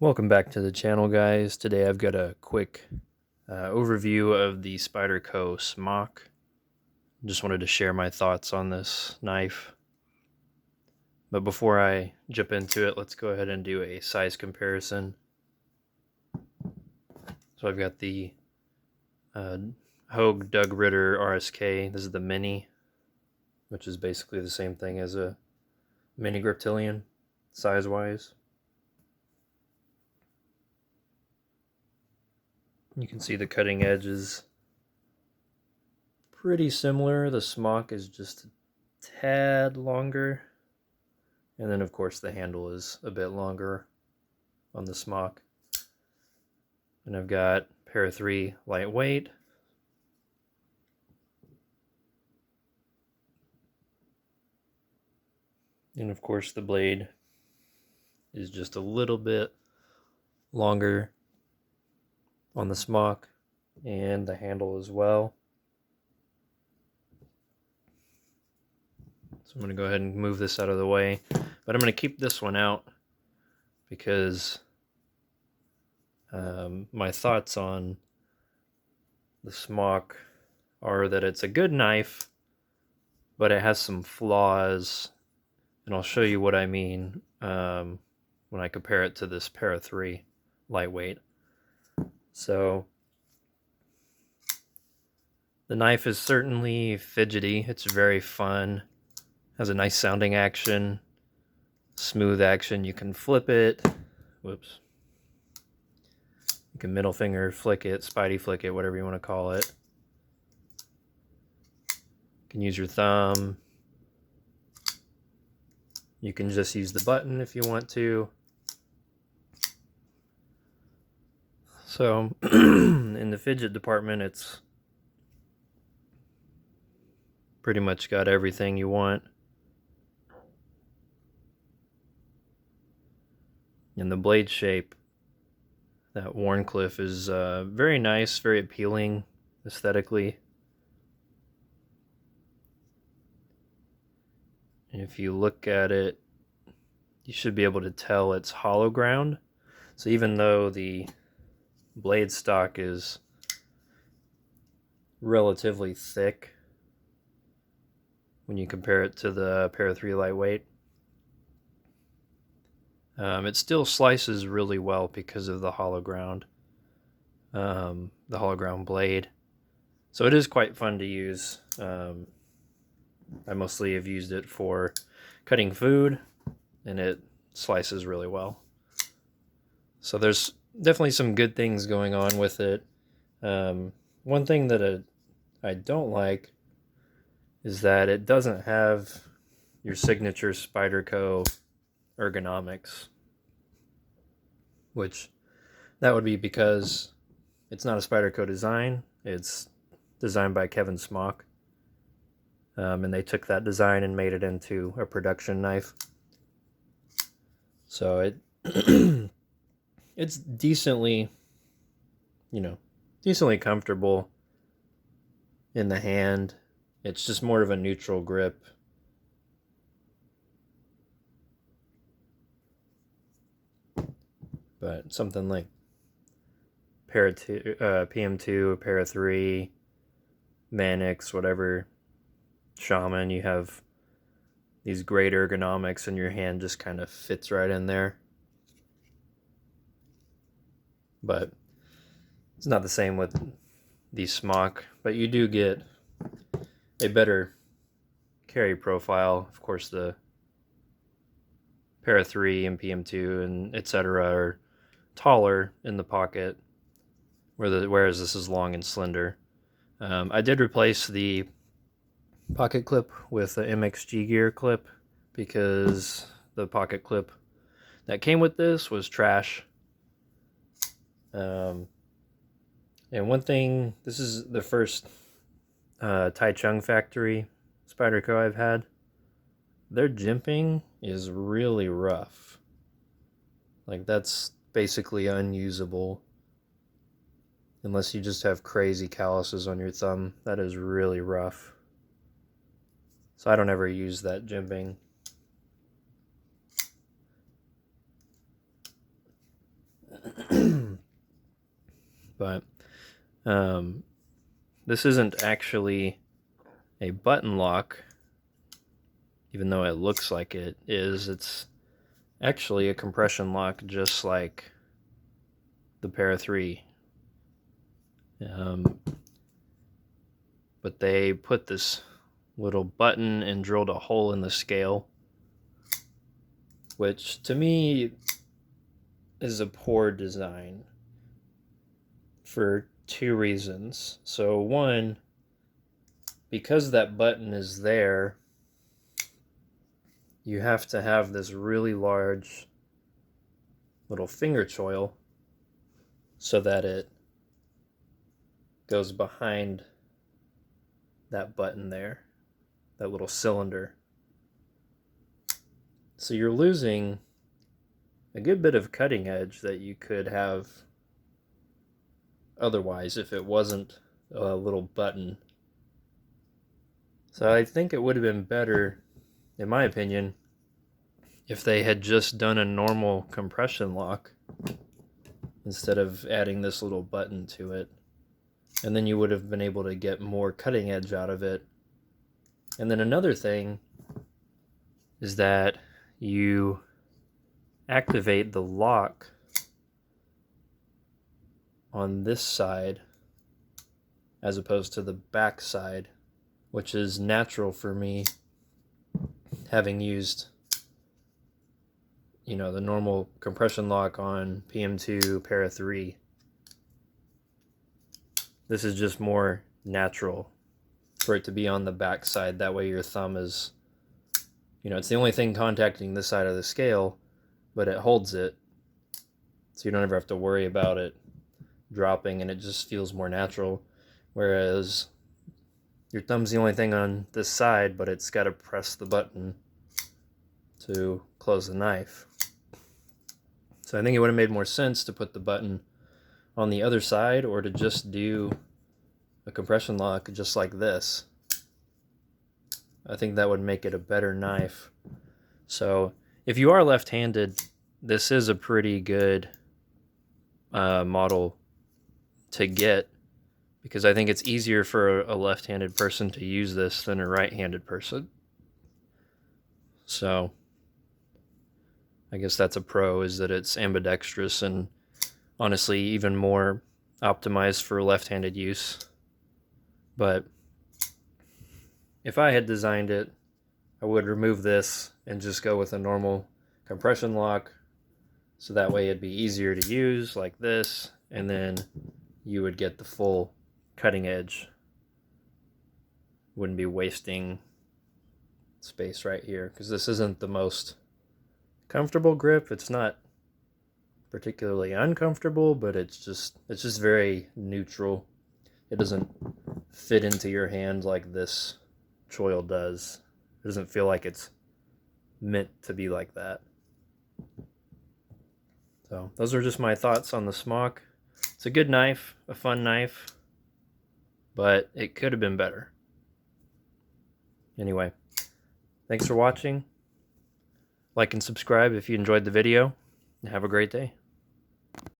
Welcome back to the channel, guys. Today I've got a quick overview of the Spyderco Smock. Just wanted to share my thoughts on this knife. But before I jump into it, let's go ahead and do a size comparison. So I've got the Hogue Doug Ritter RSK. This is the Mini, which is basically the same thing as a Mini Griptilian, size-wise. You can see the cutting edge is pretty similar. The Smock is just a tad longer. And then, of course, the handle is a bit longer on the Smock. And I've got Para 3 lightweight. And, of course, the blade is just a little bit longer on the Smock, and the handle as well. So I'm going to go ahead and move this out of the way, but I'm going to keep this one out because my thoughts on the Smock are that it's a good knife, but it has some flaws, and I'll show you what I mean when I compare it to this Para 3 lightweight. So the knife is certainly fidgety. It's very fun. Has a nice sounding action, smooth action. You can flip it. Whoops. You can middle finger flick it, Spidey flick it, whatever you want to call it. You can use your thumb. You can just use the button if you want to. So in the fidget department, it's pretty much got everything you want. And the blade shape, that Wharncliffe, is very nice, very appealing aesthetically. And if you look at it, you should be able to tell it's hollow ground. So even though the blade stock is relatively thick when you compare it to the Para 3 lightweight, it still slices really well because of the hollow ground blade. So it is quite fun to use. I mostly have used it for cutting food, and it slices really well. So there's definitely some good things going on with it. One thing that I don't like is that it doesn't have your signature Spyderco ergonomics, which that would be because it's not a Spyderco design. It's designed by Kevin Smock, and they took that design and made it into a production knife. So it it's decently comfortable in the hand. It's just more of a neutral grip. But something like Para 2, PM2, Para 3, Manix, whatever, Shaman, you have these great ergonomics, and your hand just kind of fits right in there. But it's not the same with the Smock, but you do get a better carry profile. Of course, the Para 3 and PM2 and etc. are taller in the pocket, whereas this is long and slender. I did replace the pocket clip with the MXG gear clip because the pocket clip that came with this was trash. And one thing, this is the first Taichung factory Spyderco I've had. Their jimping is really rough. Like, that's basically unusable unless you just have crazy calluses on your thumb. That is really rough. So I don't ever use that jimping. But this isn't actually a button lock, even though it looks like it is. It's actually a compression lock, just like the Para 3. But they put this little button and drilled a hole in the scale, which to me is a poor design for two reasons. So one, because that button is there, you have to have this really large little finger choil so that it goes behind that button there, that little cylinder. So you're losing a good bit of cutting edge that you could have otherwise if it wasn't a little button. So I think it would have been better, in my opinion, if they had just done a normal compression lock instead of adding this little button to it. And then you would have been able to get more cutting edge out of it. And then another thing is that you activate the lock on this side as opposed to the back side, which is natural for me, having used, you know, the normal compression lock on PM2 Para 3. This is just more natural for it to be on the back side. That way your thumb is, you know, it's the only thing contacting this side of the scale, but it holds it, so you don't ever have to worry about it dropping, and it just feels more natural. Whereas your thumb's the only thing on this side, but it's got to press the button to close the knife. So I think it would have made more sense to put the button on the other side, or to just do a compression lock just like this. I think that would make it a better knife. So if you are left-handed, this is a pretty good model to get, because I think it's easier for a left-handed person to use this than a right-handed person. So I guess that's a pro, is that it's ambidextrous and honestly even more optimized for left-handed use. But if I had designed it, I would remove this and just go with a normal compression lock, so that way it'd be easier to use like this, and then you would get the full cutting edge. Wouldn't be wasting space right here, because this isn't the most comfortable grip. It's not particularly uncomfortable, but it's just very neutral. It doesn't fit into your hand like this choil does. It doesn't feel like it's meant to be like that. So those are just my thoughts on the Smock. It's a good knife, a fun knife, but it could have been better. Anyway, thanks for watching. Like and subscribe if you enjoyed the video, and have a great day.